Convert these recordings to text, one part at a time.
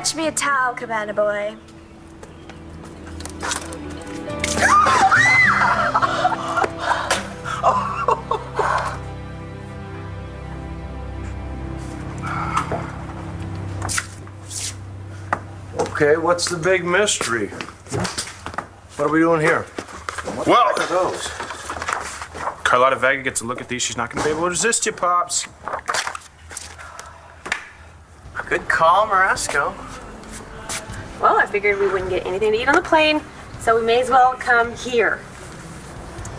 Fetch me a towel, cabana boy. Okay, what's the big mystery? What are we doing here? Well, What are those? Carlotta Vega gets a look at these. She's not going to be able to resist you, Pops. Good call, Marasco. Well, I figured we wouldn't get anything to eat on the plane, so we may as well come here.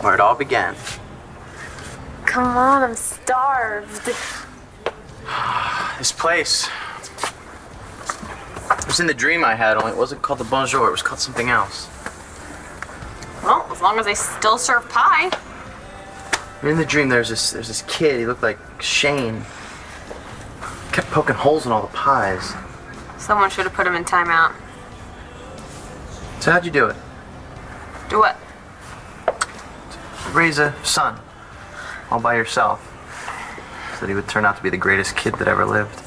Where it all began. Come on, I'm starved. This place. It was in the dream I had, only it wasn't called the Bonjour, it was called something else. Well, as long as they still serve pie. In the dream, there's this kid, he looked like Shane. Kept poking holes in all the pies. Someone should have put him in timeout. So how'd you do it? Do what? Raise a son, all by yourself. So that he would turn out to be the greatest kid that ever lived.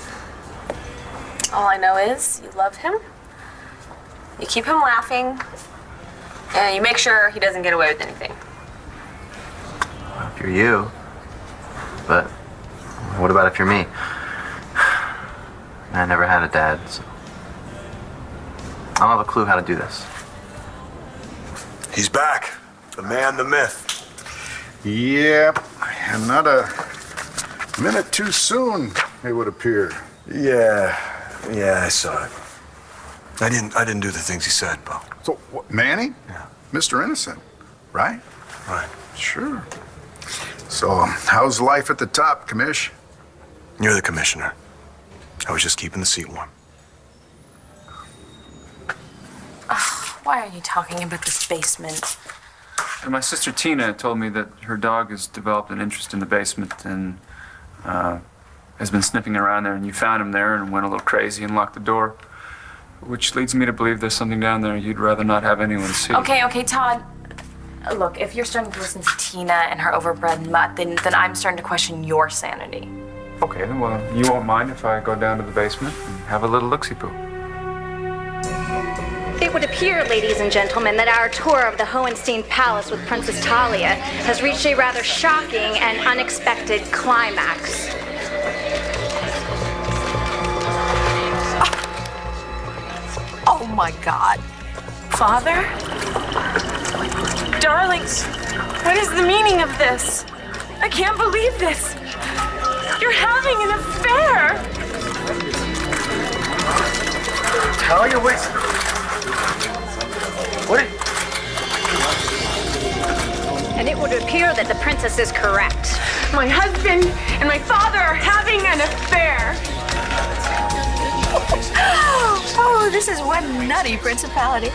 All I know is you love him, you keep him laughing, and you make sure he doesn't get away with anything. Well, if you're you. But what about if you're me? I never had a dad, so I don't have a clue how to do this. He's back. The man, the myth. Yep, and not a minute too soon, it would appear. Yeah, I saw it. I didn't do the things he said, Bo. So, what, Manny? Yeah. Mr. Innocent, right? Right. Sure. So, how's life at the top, Commish? You're the commissioner. I was just keeping the seat warm. Why are you talking about this basement? And my sister Tina told me that her dog has developed an interest in the basement and has been sniffing around there, and you found him there and went a little crazy and locked the door, which leads me to believe there's something down there you'd rather not have anyone see. Okay, Todd. Look, if you're starting to listen to Tina and her overbred mutt, then I'm starting to question your sanity. Okay, well, you won't mind if I go down to the basement and have a little look-see-poo. It would appear, ladies and gentlemen, that our tour of the Hohenstein Palace with Princess Talia has reached a rather shocking and unexpected climax. Oh my God. Father? Darlings, what is the meaning of this? I can't believe this. You're having an affair. Talia, wait. What? And it would appear that the princess is correct. My husband and my father are having an affair. Oh, this is one nutty principality.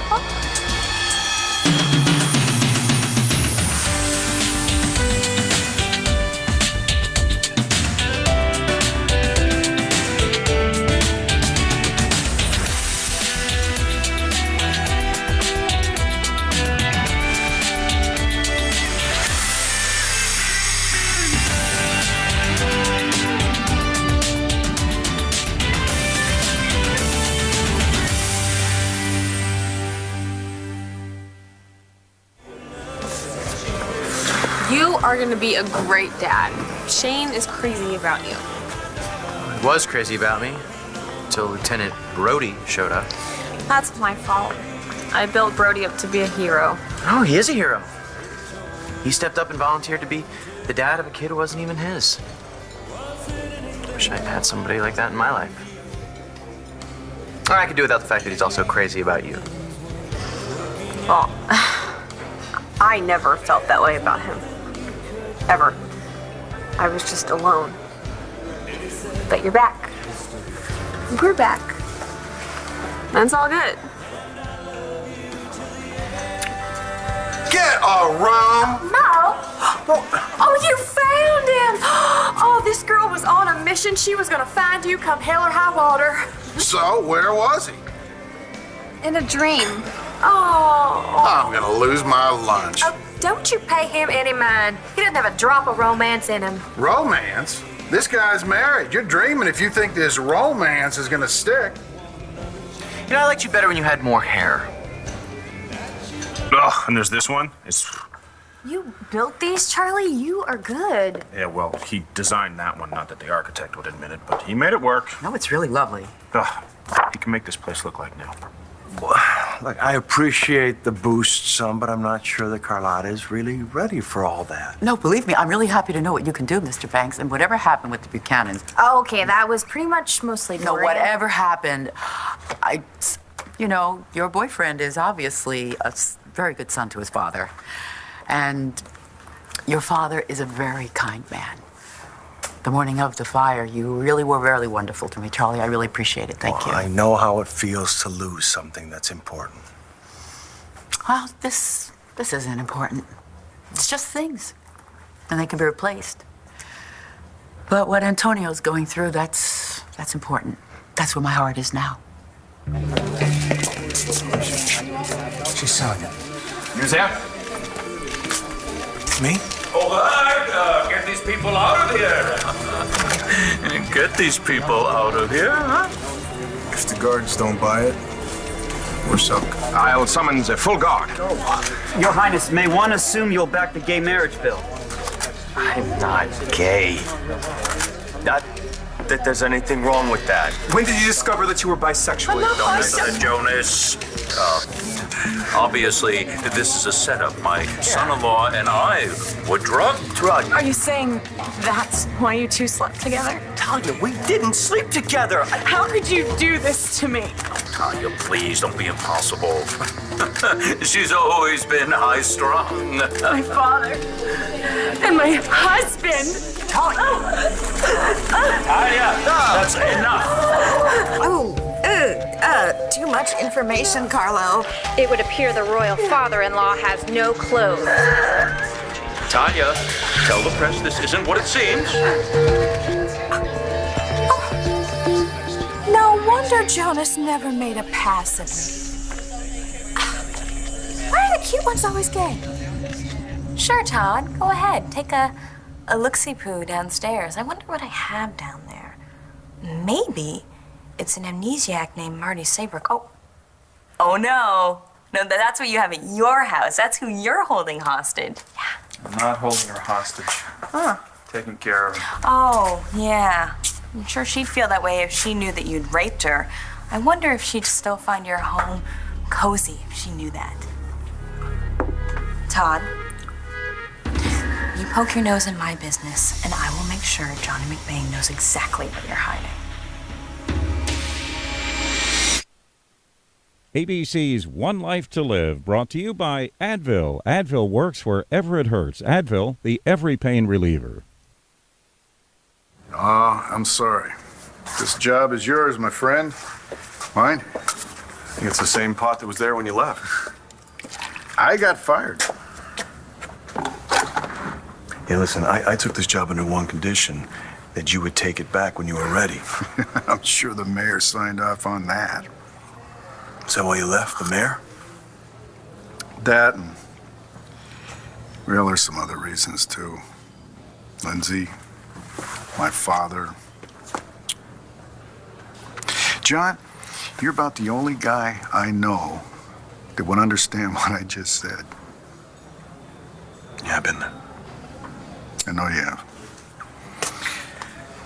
You are gonna be a great dad. Shane is crazy about you. He was crazy about me until Lieutenant Brody showed up. That's my fault. I built Brody up to be a hero. Oh, he is a hero. He stepped up and volunteered to be the dad of a kid who wasn't even his. Wish I had somebody like that in my life. Or I could do without the fact that he's also crazy about you. Well, I never felt that way about him. Ever. I was just alone. But you're back. We're back. That's all good. Get around! No! Oh, you found him! Oh, this girl was on a mission. She was gonna find you come hell or high water. So, where was he? In a dream. Oh. I'm gonna lose my lunch. Oh, don't you pay him any mind. He doesn't have a drop of romance in him. Romance? This guy's married. You're dreaming if you think this romance is gonna stick. You know, I liked you better when you had more hair. Oh, and there's this one. It's You built these, Charlie? You are good. yeah. Well, he designed that one. Not that the architect would admit it, but he made it work. No, it's really lovely. He can make this place look like new. Look, I appreciate the boost some, but I'm not sure that Carlotta is really ready for all that. No, believe me, I'm really happy to know what you can do, Mr. Banks, and whatever happened with the Buchanans. Oh, okay, that was pretty much mostly No, Maria. whatever happened, you know, your boyfriend is obviously a very good son to his father. And your father is a very kind man. The morning of the fire, you really were very wonderful to me, Charlie. I really appreciate it. Thank you. I know how it feels to lose something that's important. Well, this isn't important. It's just things, and they can be replaced. But what Antonio's going through, that's important. That's where my heart is now. She's selling it. Who's there? Me? Get these people out of here. Get these people out of here, huh? If the guards don't buy it, we're sunk. I'll summons a full guard. Your Highness, may one assume you'll back the gay marriage bill? I'm not gay. Not that there's anything wrong with that. When did you discover that you were bisexual? Listen, Jonas. Obviously, this is a setup. My son-in-law and I were drugged. Are you saying that's why you two slept together? Tanya, we didn't sleep together. How could you do this to me? Tanya, please don't be impossible. She's always been high-strung. My father and my husband. Tanya, that's enough. Too much information, Carlo. It would appear the royal father-in-law has no clothes. Tanya, tell the press this isn't what it seems. No wonder Jonas never made a pass at me. Why are the cute ones always gay? Sure, Todd. Go ahead. Take a look-see-poo downstairs. I wonder what I have down there. Maybe it's an amnesiac named Marty Saybrook. Oh no. No, that's what you have at your house. That's who you're holding hostage. Yeah. I'm not holding her hostage. Huh. Taking care of her. Oh, yeah. I'm sure she'd feel that way if she knew that you'd raped her. I wonder if she'd still find your home cozy if she knew that. Todd, you poke your nose in my business, and I will make sure Johnny McBain knows exactly what you're hiding. ABC's One Life to Live, brought to you by Advil. Advil works wherever it hurts. Advil, the every pain reliever. I'm sorry. This job is yours, my friend. Mine? I think it's the same pot that was there when you left. I got fired. Hey, listen, I took this job under one condition, that you would take it back when you were ready. I'm sure the mayor signed off on that. Is that why you left, the mayor? That and, well, there's some other reasons, too. Lindsay, my father. John, you're about the only guy I know that would understand what I just said. Yeah, I've been there. I know you have.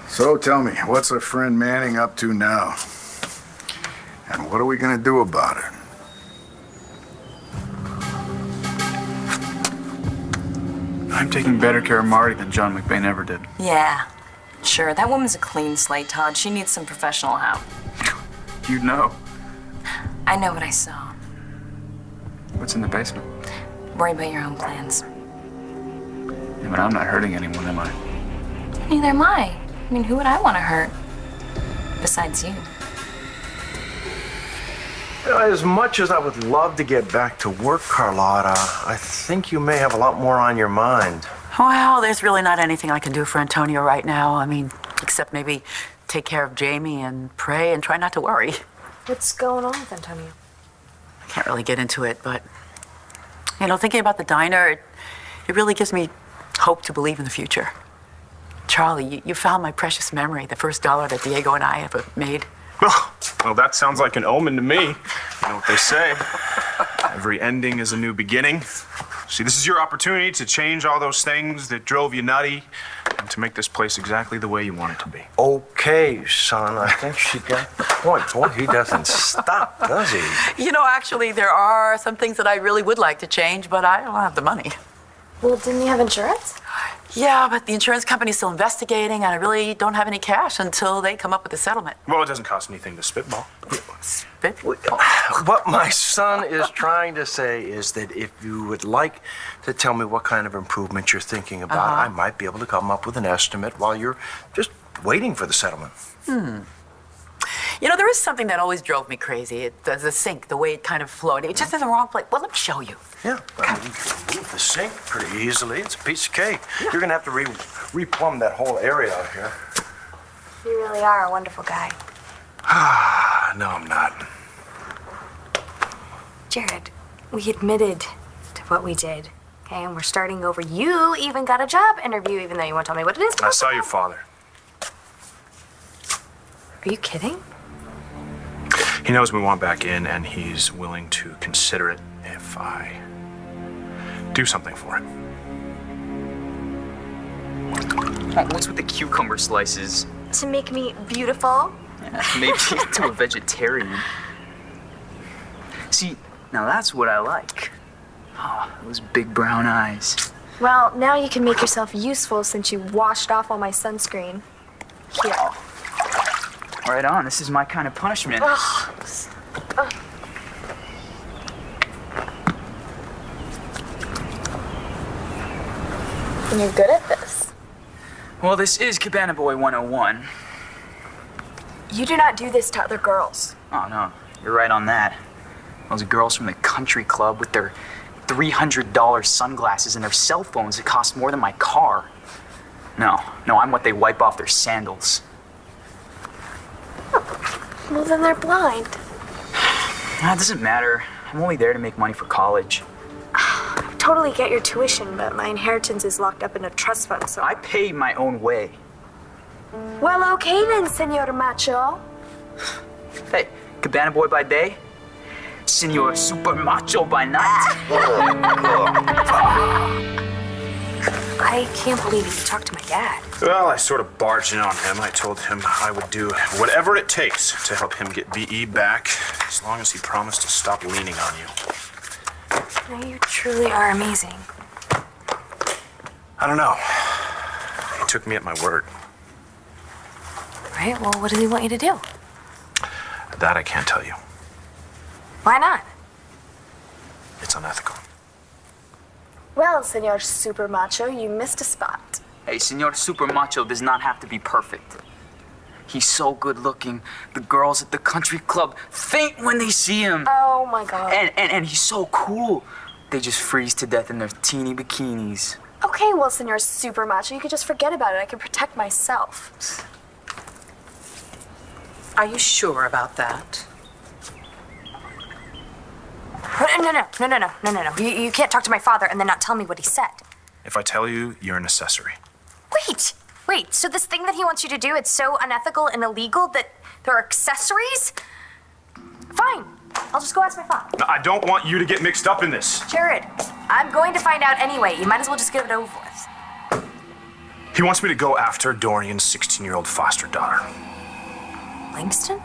So tell me, what's our friend Manning up to now? And what are we gonna do about it? I'm taking better care of Marty than John McBain ever did. Yeah, sure. That woman's a clean slate, Todd. She needs some professional help. You'd know. I know what I saw. What's in the basement? Worry about your own plans. Yeah, but I'm not hurting anyone, am I? Neither am I. I mean, who would I want to hurt? Besides you. You know, as much as I would love to get back to work, Carlotta, I think you may have a lot more on your mind. Well, there's really not anything I can do for Antonio right now. I mean, except maybe take care of Jamie and pray and try not to worry. What's going on with Antonio? I can't really get into it, but, you know, thinking about the diner, it really gives me hope to believe in the future. Charlie, you found my precious memory, the first dollar that Diego and I ever made. Oh, Well, that sounds like an omen to me. You know what they say. Every ending is a new beginning. See, this is your opportunity to change all those things that drove you nutty and to make this place exactly the way you want it to be. Okay, son, I think she got the point. Boy, he doesn't stop, does he? You know, actually, there are some things that I really would like to change, but I don't have the money. Well, didn't you have insurance? Yeah, but the insurance company's still investigating, and I really don't have any cash until they come up with a settlement. Well, it doesn't cost anything to spitball. What my son is trying to say is that if you would like to tell me what kind of improvement you're thinking about, I might be able to come up with an estimate while you're just waiting for the settlement. You know, there is something that always drove me crazy. The sink, the way it kind of flowed. It just in the wrong place. Well, let me show you. Yeah, well, you can move the sink pretty easily. It's a piece of cake. Yeah. You're going to have to replumb that whole area out here. You really are a wonderful guy. No, I'm not. Jared, we admitted to what we did, okay? And we're starting over. You even got a job interview, even though you won't tell me what it is. I saw your father. Are you kidding? He knows we want back in, and he's willing to consider it if I do something for him. What's with the cucumber slices? To make me beautiful? Yeah, maybe to a vegetarian. See, now that's what I like. Oh, those big brown eyes. Well, now you can make yourself useful since you washed off all my sunscreen. Here. Right on, this is my kind of punishment. And you're good at this. Well, this is Cabana Boy 101. You do not do this to other girls. Oh, no, you're right on that. Those girls from the country club with their $300 sunglasses and their cell phones that cost more than my car. No, I'm what they wipe off their sandals. Well, then they're blind. Nah, it doesn't matter. I'm only there to make money for college. I totally get your tuition, but my inheritance is locked up in a trust fund, so... I pay my own way. Well, okay then, Senor Macho. Hey, Cabana Boy by day, Senor Super Macho by night. I can't believe you talked to my dad. Well, I sort of barged in on him. I told him I would do whatever it takes to help him get VE back, as long as he promised to stop leaning on you. No, you truly are amazing. I don't know. He took me at my word. Right, well, what does he want you to do? That I can't tell you. Why not? It's unethical. Well, Senor Super Macho, you missed a spot. Hey, Senor Super Macho does not have to be perfect. He's so good looking, the girls at the country club faint when they see him. Oh my God. And he's so cool. They just freeze to death in their teeny bikinis. Okay, well, Senor Super Macho, you could just forget about it. I can protect myself. Are you sure about that? No. You can't talk to my father and then not tell me what he said. If I tell you, you're an accessory. Wait, so this thing that he wants you to do, it's so unethical and illegal that there are accessories? Fine, I'll just go ask my father. No, I don't want you to get mixed up in this. Jared, I'm going to find out anyway. You might as well just get it over with. He wants me to go after Dorian's 16-year-old foster daughter. Langston?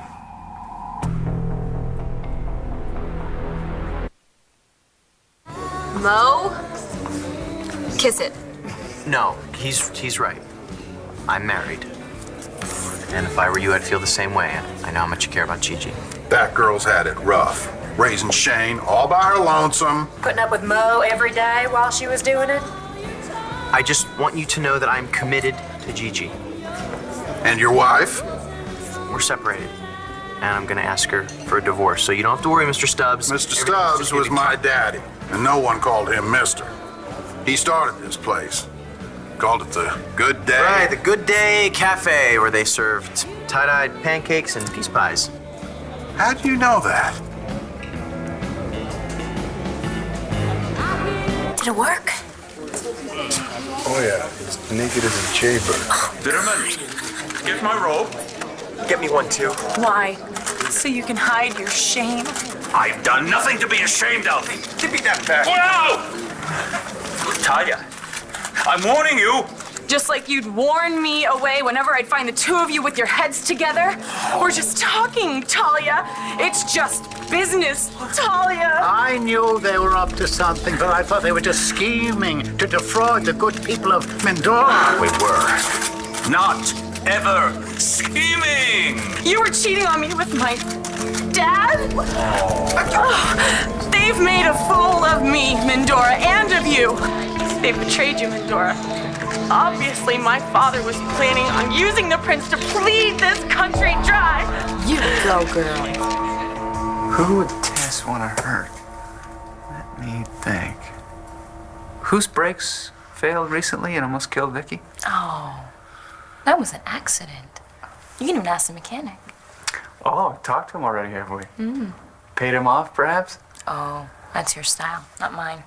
Mo? Kiss it. No, he's right. I'm married. And if I were you, I'd feel the same way. I know how much you care about Gigi. That girl's had it rough. Raising Shane all by her lonesome. Putting up with Mo every day while she was doing it? I just want you to know that I'm committed to Gigi. And your wife? We're separated. And I'm gonna ask her for a divorce. So you don't have to worry, Mr. Stubbs. Mr. Stubbs was my daddy, and no one called him Mister. He started this place. Called it the Good Day. Right, the Good Day Cafe, where they served tie-dyed pancakes and peace pies. How do you know that? Did it work? Oh, yeah. It's naked as a jaybird. Ditterman, get my robe. Get me one, too. Why? So you can hide your shame? I've done nothing to be ashamed of. Give me that back. No! Talia, I'm warning you. Just like you'd warn me away whenever I'd find the two of you with your heads together? We're just talking, Talia. It's just business, Talia. I knew they were up to something, but I thought they were just scheming to defraud the good people of Mendora. We were not ever scheming. You were cheating on me with my dad? Oh, they've made a fool of me, Mendora, and of you. They've betrayed you, Mendora. Obviously, my father was planning on using the prince to bleed this country dry. You go, girl. Who would Tess want to hurt? Let me think. Whose brakes failed recently and almost killed Vicky? Oh, that was an accident. You can even ask the mechanic. Oh, talked to him already, have we? Paid him off, perhaps? Oh, that's your style, not mine.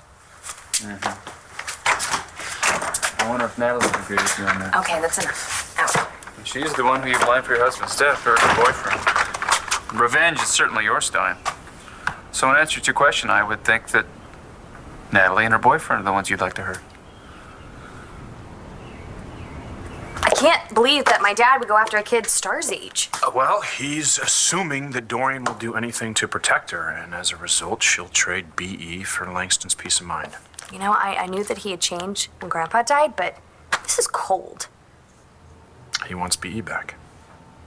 I wonder if Natalie would agree with you on that. Okay, that's enough. Out. She's the one who you blamed for your husband's death, her boyfriend. Revenge is certainly your style. So in answer to your question, I would think that Natalie and her boyfriend are the ones you'd like to hurt. I can't believe that my dad would go after a kid Star's age. Well, he's assuming that Dorian will do anything to protect her, and as a result, she'll trade BE for Langston's peace of mind. You know, I knew that he had changed when Grandpa died, but this is cold. He wants BE back.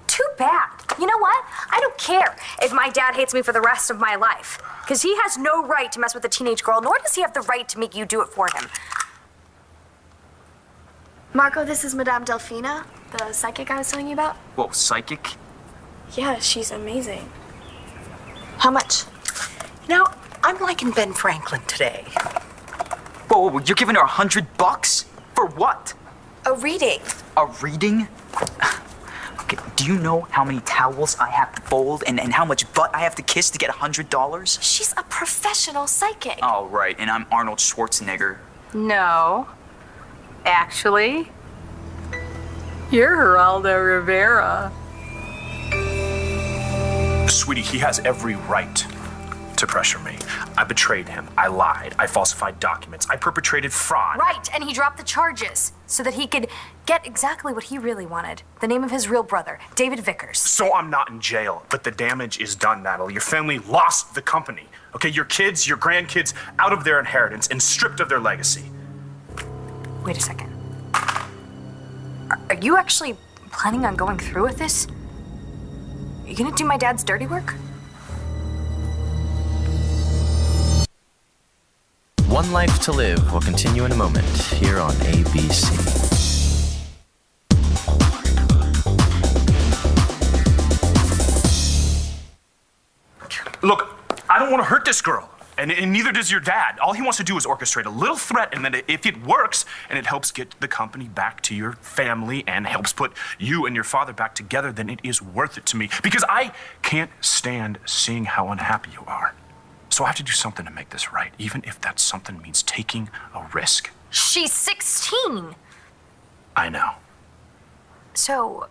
Too bad. You know what? I don't care if my dad hates me for the rest of my life. Because he has no right to mess with a teenage girl, nor does he have the right to make you do it for him. Marco, this is Madame Delphina, the psychic I was telling you about. Whoa, psychic? Yeah, she's amazing. How much? Now, I'm liking Ben Franklin today. Whoa, you're giving her $100? For what? A reading. A reading? Okay, do you know how many towels I have to fold and how much butt I have to kiss to get $100? She's a professional psychic. Oh, right, and I'm Arnold Schwarzenegger. No. Actually, you're Geraldo Rivera. Sweetie, he has every right to pressure me. I betrayed him. I lied. I falsified documents. I perpetrated fraud. Right, and he dropped the charges so that he could get exactly what he really wanted. The name of his real brother, David Vickers. So I'm not in jail, but the damage is done, Natalie. Your family lost the company. Okay, your kids, your grandkids, out of their inheritance and stripped of their legacy. Wait a second. Are you actually planning on going through with this? You gonna do my dad's dirty work? One Life to Live will continue in a moment here on ABC. Look, I don't want to hurt this girl. And neither does your dad. All he wants to do is orchestrate a little threat, and then if it works, and it helps get the company back to your family and helps put you and your father back together, then it is worth it to me. Because I can't stand seeing how unhappy you are. So I have to do something to make this right, even if that something means taking a risk. She's 16. I know. So,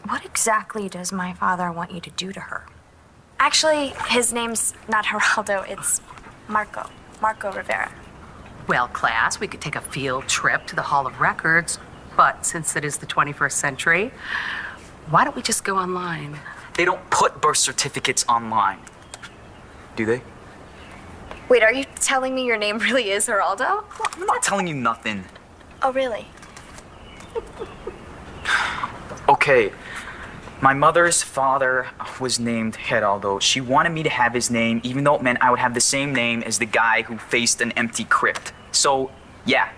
what exactly does my father want you to do to her? Actually, his name's not Geraldo, it's Marco. Marco Rivera. Well, class, we could take a field trip to the Hall of Records, but since it is the 21st century, why don't we just go online? They don't put birth certificates online. Do they? Wait, are you telling me your name really is Geraldo? I'm not telling you nothing. Oh, really? Okay, my mother's father was named Geraldo. She wanted me to have his name, even though it meant I would have the same name as the guy who faced an empty crypt. So, yeah,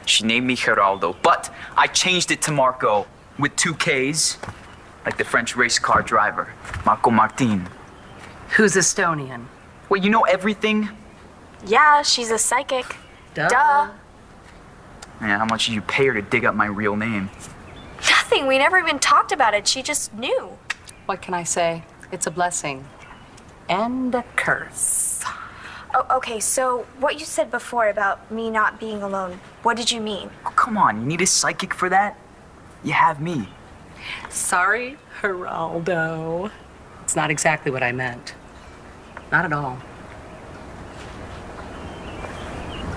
she named me Geraldo. But I changed it to Marco with 2 Ks, like the French race car driver, Marco Martin. Who's Estonian? Wait, you know everything? Yeah, she's a psychic. Duh. Yeah, how much did you pay her to dig up my real name? Nothing. We never even talked about it. She just knew. What can I say? It's a blessing. And a curse. Oh, okay, so what you said before about me not being alone, what did you mean? Oh, come on, you need a psychic for that? You have me. Sorry, Geraldo. That's not exactly what I meant. Not at all.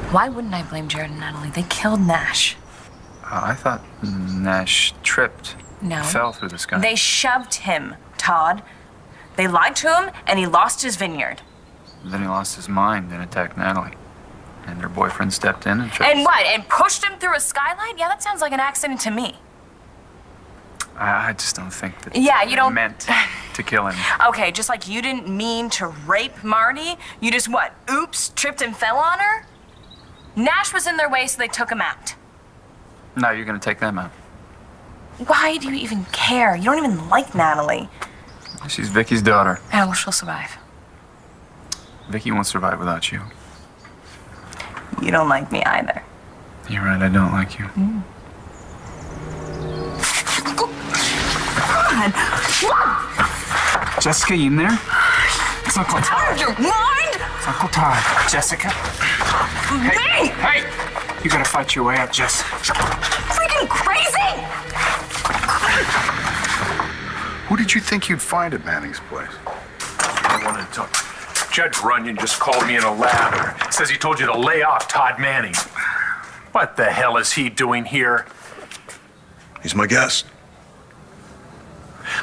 Why wouldn't I blame Jared and Natalie? They killed Nash. I thought Nash tripped. No. Fell through the sky. They shoved him, Todd. They lied to him, and he lost his vineyard. Then he lost his mind and attacked Natalie. And her boyfriend stepped in and tripped. And what? And pushed him through a skylight? Yeah, that sounds like an accident to me. I just don't think that Yeah, you don't- meant to kill him. Okay, just like you didn't mean to rape Marty, you just what? Oops, tripped and fell on her? Nash was in their way, so they took him out. No, you're gonna take them out. Why do you even care? You don't even like Natalie. She's Vicky's daughter. Oh, well, she'll survive. Vicky won't survive without you. You don't like me either. You're right, I don't like you. God! Jessica, you in there? It's Uncle Todd. Out of your mind? It's Uncle Todd. Jessica? Hey! Hey! You gotta fight your way out, Jess. Freaking crazy! Who did you think you'd find at Manning's place? I wanted to talk. Judge Runyon just called me in a ladder. Says he told you to lay off Todd Manning. What the hell is he doing here? He's my guest.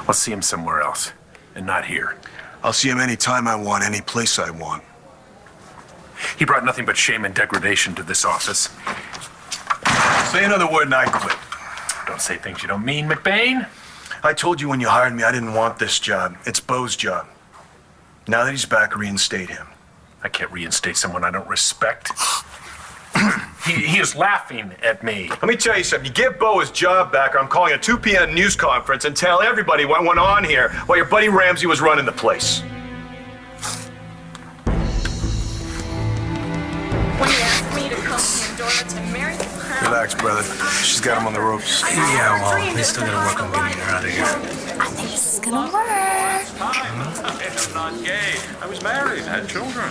Let's see him somewhere else, and not here. I'll see him anytime I want, any place I want. He brought nothing but shame and degradation to this office. Say another word and I quit. Don't say things you don't mean, McBain. I told you when you hired me I didn't want this job. It's Bo's job. Now that he's back, reinstate him. I can't reinstate someone I don't respect. He is laughing at me. Let me tell you something. You give Bo his job back, or I'm calling a 2 p.m. news conference and tell everybody what went on here while your buddy Ramsey was running the place. When he asked me to come to Pandora to marry her, Relax, brother. She's got him on the ropes. Yeah, well, they still gotta work on getting her out of here. I think this is gonna work. I'm not gay. I was married, had children.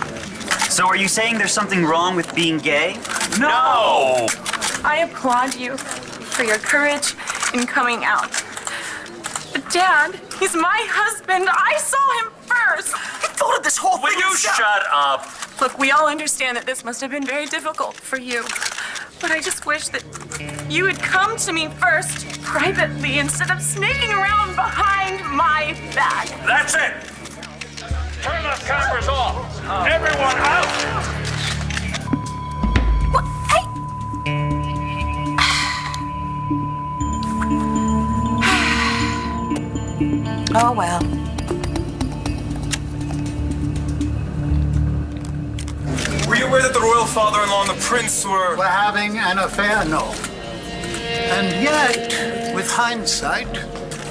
So are you saying there's something wrong with being gay? No! I applaud you for your courage in coming out. But Dad, he's my husband. I saw him first. He thought of this whole thing. Will you shut up? Look, we all understand that this must have been very difficult for you. But I just wish that you had come to me first, privately, instead of sneaking around behind my back. That's it! Turn the cameras off! Everyone out! What? Hey! Oh, well. Were you aware that the royal father-in-law and the prince were having an affair? No. And yet, with hindsight,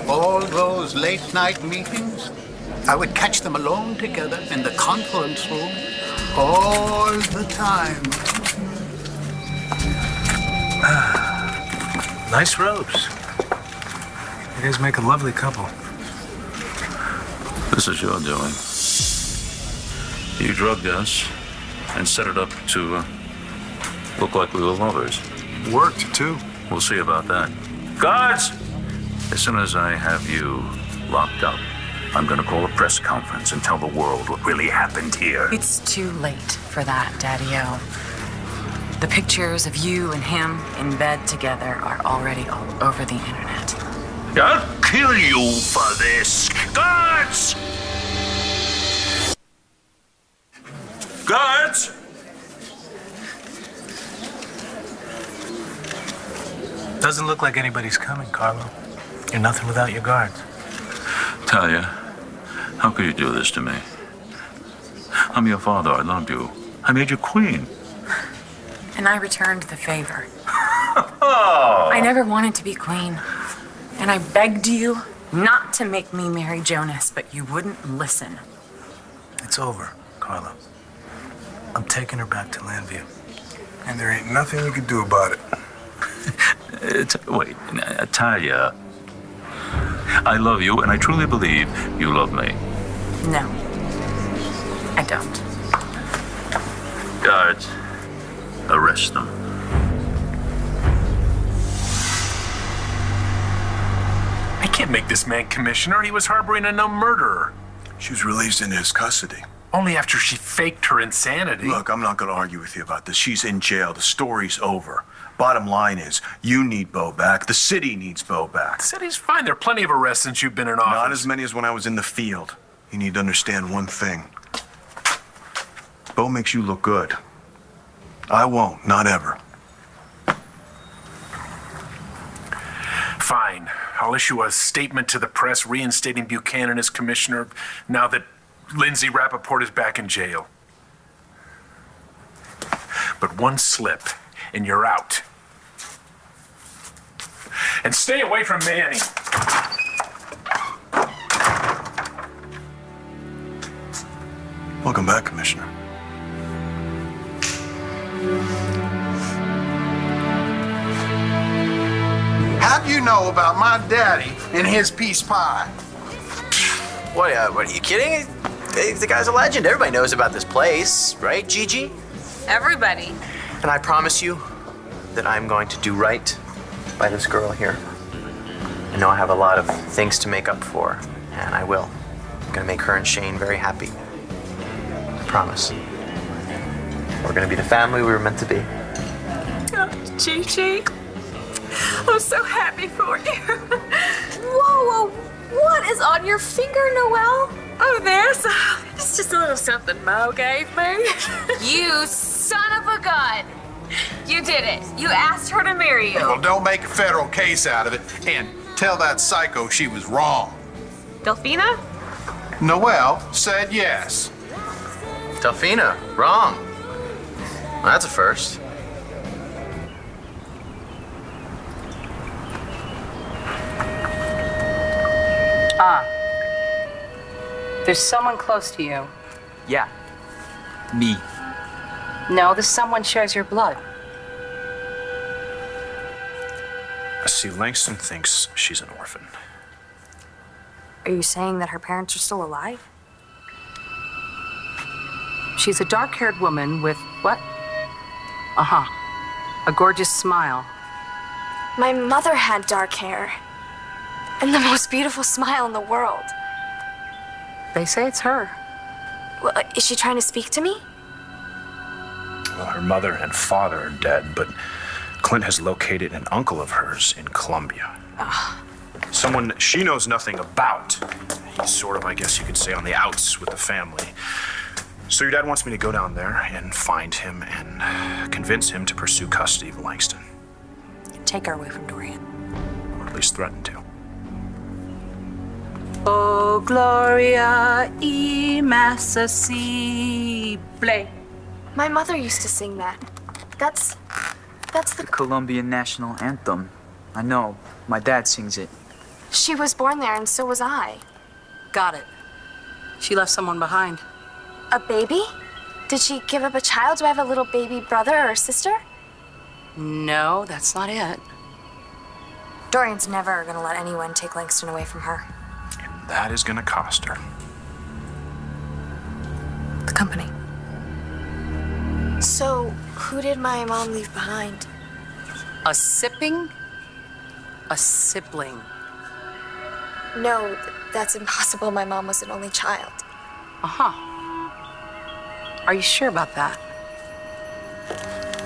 all those late-night meetings, I would catch them alone together in the conference room all the time. Nice robes. You guys make a lovely couple. This is your doing. You drugged us and set it up to look like we were lovers. Worked, too. We'll see about that. Guards! As soon as I have you locked up, I'm gonna call a press conference and tell the world what really happened here. It's too late for that, Daddy-O. The pictures of you and him in bed together are already all over the internet. I'll kill you for this! Guards! Guards! Doesn't look like anybody's coming, Carlo. You're nothing without your guards. Talia, how could you do this to me? I'm your father. I loved you. I made you queen. And I returned the favor. Oh! I never wanted to be queen. And I begged you not to make me marry Jonas, but you wouldn't listen. It's over, Carlo. I'm taking her back to Landview. And there ain't nothing you can do about it. Wait, Talia. I love you, and I truly believe you love me. No, I don't. Guards, arrest them. I can't make this man commissioner. He was harboring a known murderer. She was released into his custody. Only after she faked her insanity. Look, I'm not going to argue with you about this. She's in jail. The story's over. Bottom line is, you need Bo back. The city needs Bo back. The city's fine. There are plenty of arrests since you've been in office. Not as many as when I was in the field. You need to understand one thing. Bo makes you look good. I won't, not ever. Fine. I'll issue a statement to the press reinstating Buchanan as commissioner now that Lindsay Rappaport is back in jail. But one slip and you're out. And stay away from Manny. Welcome back, Commissioner. How'd you know about my daddy and his peace pie? What are you kidding? The guy's a legend. Everybody knows about this place, right, Gigi? Everybody. And I promise you that I'm going to do right by this girl here. I know I have a lot of things to make up for, and I will. I'm gonna make her and Shane very happy. I promise. We're gonna be the family we were meant to be. Oh, Gigi. I'm so happy for you. Whoa, what is on your finger, Noelle? Oh, it's just a little something Mo gave me. You son of a gun. You did it. You asked her to marry you. Well, don't make a federal case out of it and tell that psycho she was wrong. Delphina? Noelle said yes. Delphina, wrong. Well, that's a first. There's someone close to you. Yeah. Me. No, this someone shares your blood. See, Langston thinks she's an orphan. Are you saying that her parents are still alive? She's a dark-haired woman with what? A gorgeous smile. My mother had dark hair. And the most beautiful smile in the world. They say it's her. Well, is she trying to speak to me? Well, her mother and father are dead, but Clint has located an uncle of hers in Colombia. Someone she knows nothing about. He's sort of, I guess you could say, on the outs with the family. So your dad wants me to go down there and find him and convince him to pursue custody of Langston. Take her away from Dorian. Or at least threaten to. Oh, Gloria y Massasible. My mother used to sing that. That's The Colombian national anthem. I know. My dad sings it. She was born there, and so was I. Got it. She left someone behind. A baby? Did she give up a child? Do I have a little baby brother or sister? No, that's not it. Dorian's never gonna let anyone take Langston away from her. That is gonna cost her. The company. So, who did my mom leave behind? A sibling? A sibling. No, that's impossible. My mom was an only child. Are you sure about that?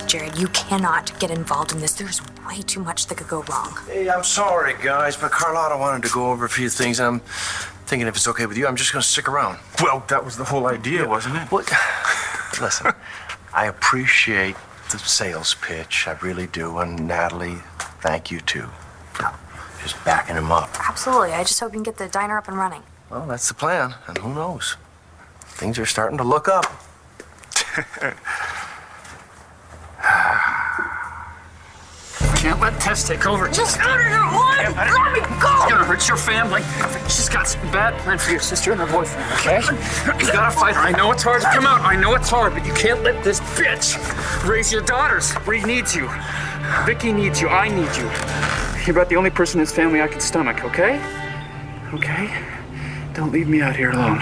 Jared, you cannot get involved in this. There's way too much that could go wrong. Hey, I'm sorry, guys, but Carlotta wanted to go over a few things, and I'm thinking if it's okay with you, I'm just going to stick around. Well, that was the whole idea, wasn't it? What? Listen, I appreciate the sales pitch. I really do. And Natalie, thank you, too. For just backing him up. Absolutely. I just hope you can get the diner up and running. Well, that's the plan, and who knows? Things are starting to look up. Can't let Tess take over. Just out of here, Juan! Let me go! It's gonna hurt your family. She's got some bad plan for your sister and her boyfriend, okay? You gotta fight her. I know it's hard to come out. I know it's hard, but you can't let this bitch raise your daughters. Bree needs you. Vicky needs you. I need you. You're about the only person in this family I can stomach, okay? Okay? Don't leave me out here alone.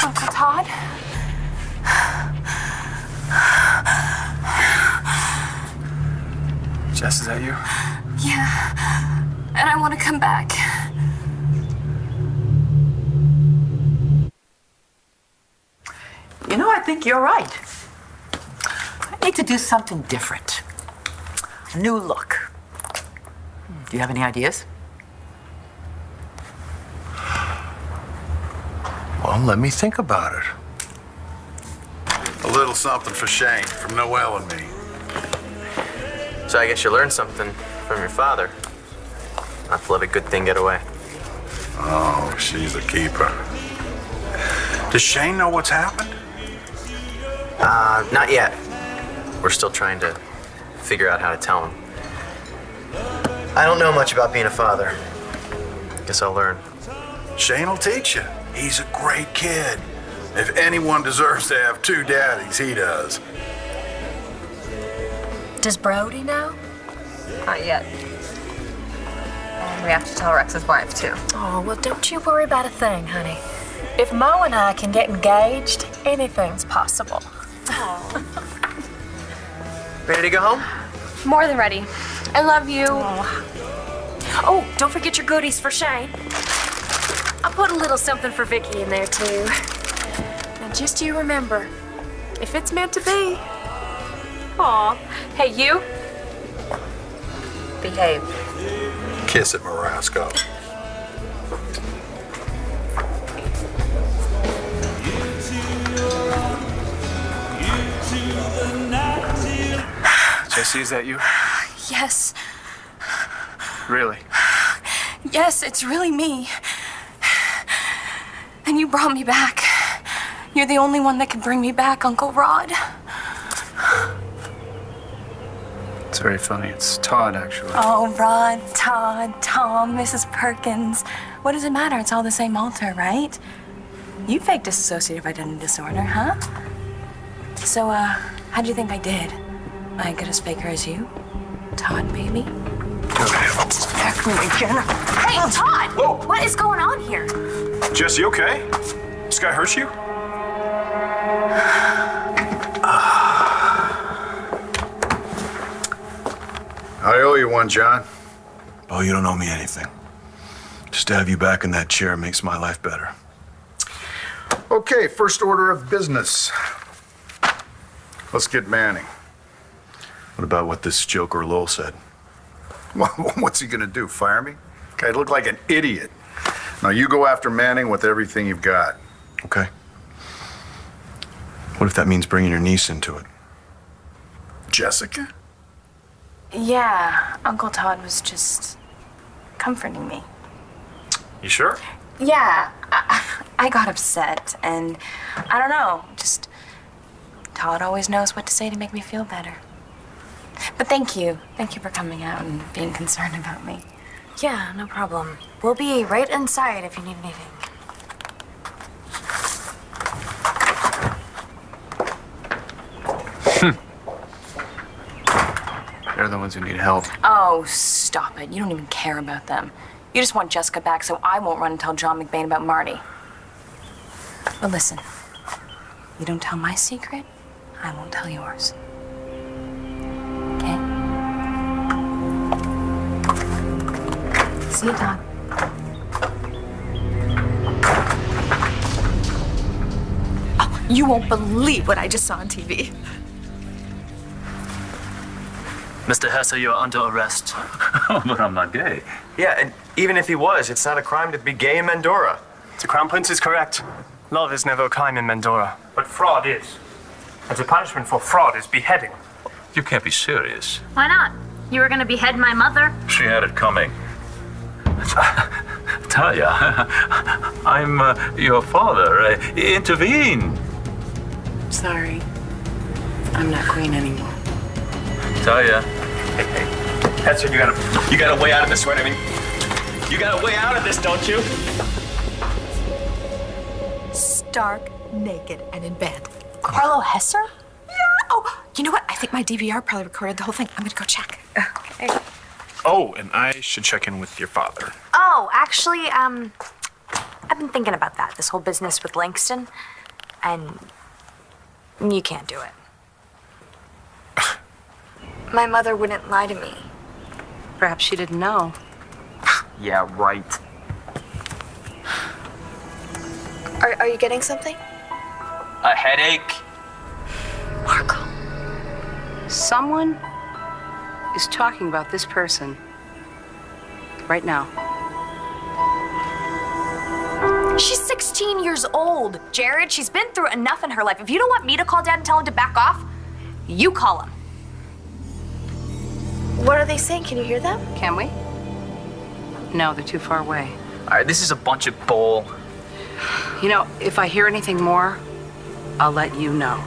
Uncle Todd? Jess, is that you? Yeah. And I want to come back. You know, I think you're right. I need to do something different. A new look. Do you have any ideas? Well, let me think about it. A little something for Shane from Noelle and me. So I guess you learned something from your father. Not to let a good thing get away. Oh, she's a keeper. Does Shane know what's happened? Not yet. We're still trying to figure out how to tell him. I don't know much about being a father. Guess I'll learn. Shane will teach you. He's a great kid. If anyone deserves to have two daddies, he does. Does Brody know? Not yet. We have to tell Rex's wife, too. Oh, well, don't you worry about a thing, honey. If Mo and I can get engaged, anything's possible. Ready to go home? More than ready. I love you. Oh, don't forget your goodies for Shane. I'll put a little something for Vicky in there, too. And just you remember, if it's meant to be. Aw. Hey, you. Behave. Kiss it, Marasco. Jesse, is that you? Yes. Really? Yes, it's really me. And you brought me back. You're the only one that can bring me back, Uncle Rod. It's very funny. It's Todd, actually. Oh, Rod, Todd, Tom, Mrs. Perkins. What does it matter? It's all the same altar, right? You faked dissociative identity disorder, huh? So, how'd you think I did? Am I good as faker as you? Todd, baby? Back me again. Hey, Todd! Whoa. What is going on here? Jesse, okay? This guy hurt you? I owe you one, John. Oh, you don't owe me anything. Just to have you back in that chair makes my life better. Okay, first order of business. Let's get Manning. What about what this joker Lowell said? Well, what's he gonna do, fire me? Guy look like an idiot. Now you go after Manning with everything you've got. Okay. What if that means bringing your niece into it? Jessica? Yeah, Uncle Todd was just comforting me. You sure? Yeah, I got upset, and I don't know, just Todd always knows what to say to make me feel better. But thank you for coming out and being concerned about me. Yeah, no problem. We'll be right inside if you need anything. They're the ones who need help. Oh, stop it. You don't even care about them. You just want Jessica back so I won't run and tell John McBain about Marty. But listen, you don't tell my secret, I won't tell yours. Okay? See you, Todd. Oh, you won't believe what I just saw on TV. Mr. Hesse, you're under arrest. But I'm not gay. Yeah, and even if he was, it's not a crime to be gay in Mandora. The Crown Prince is correct. Love is never a crime in Mandora. But fraud is. And the punishment for fraud is beheading. You can't be serious. Why not? You were gonna behead my mother. She had it coming. Talia, I'm your father. Intervene. Sorry. I'm not queen anymore. Talia. Hey, Hesse, you got a way out of this, right? I mean, you got a way out of this, don't you? Stark, naked, and in bed. Carlo Hesser? Yeah. Oh, you know what? I think my DVR probably recorded the whole thing. I'm gonna go check. Okay. Oh, and I should check in with your father. Oh, actually, I've been thinking about that, this whole business with Langston, and you can't do it. My mother wouldn't lie to me. Perhaps she didn't know. Yeah, right. Are you getting something? A headache? Marco. Someone is talking about this person right now. She's 16 years old, Jared. She's been through enough in her life. If you don't want me to call Dad and tell him to back off, you call him. What are they saying? Can you hear them? Can we? No, they're too far away. All right, this is a bunch of bull. You know, if I hear anything more, I'll let you know.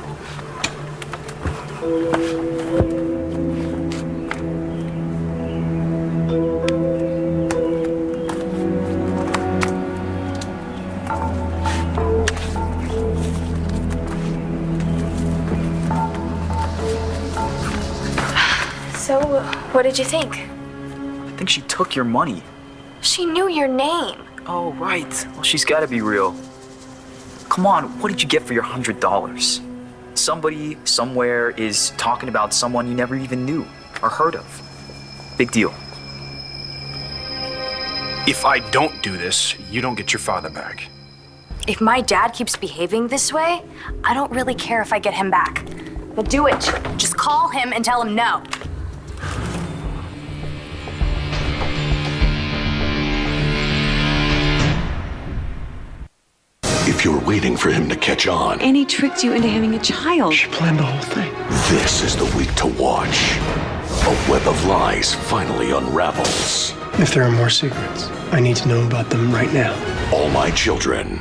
So, what did you think? I think she took your money. She knew your name. Oh, right. Well, she's got to be real. Come on, what did you get for your $100? Somebody somewhere is talking about someone you never even knew or heard of. Big deal. If I don't do this, you don't get your father back. If my dad keeps behaving this way, I don't really care if I get him back. But do it. Just call him and tell him no. If you're waiting for him to catch on, And he tricked you into having a child. she planned the whole thing. This is the week to watch. A web of lies finally unravels. If there are more secrets, I need to know about them right now. All My Children.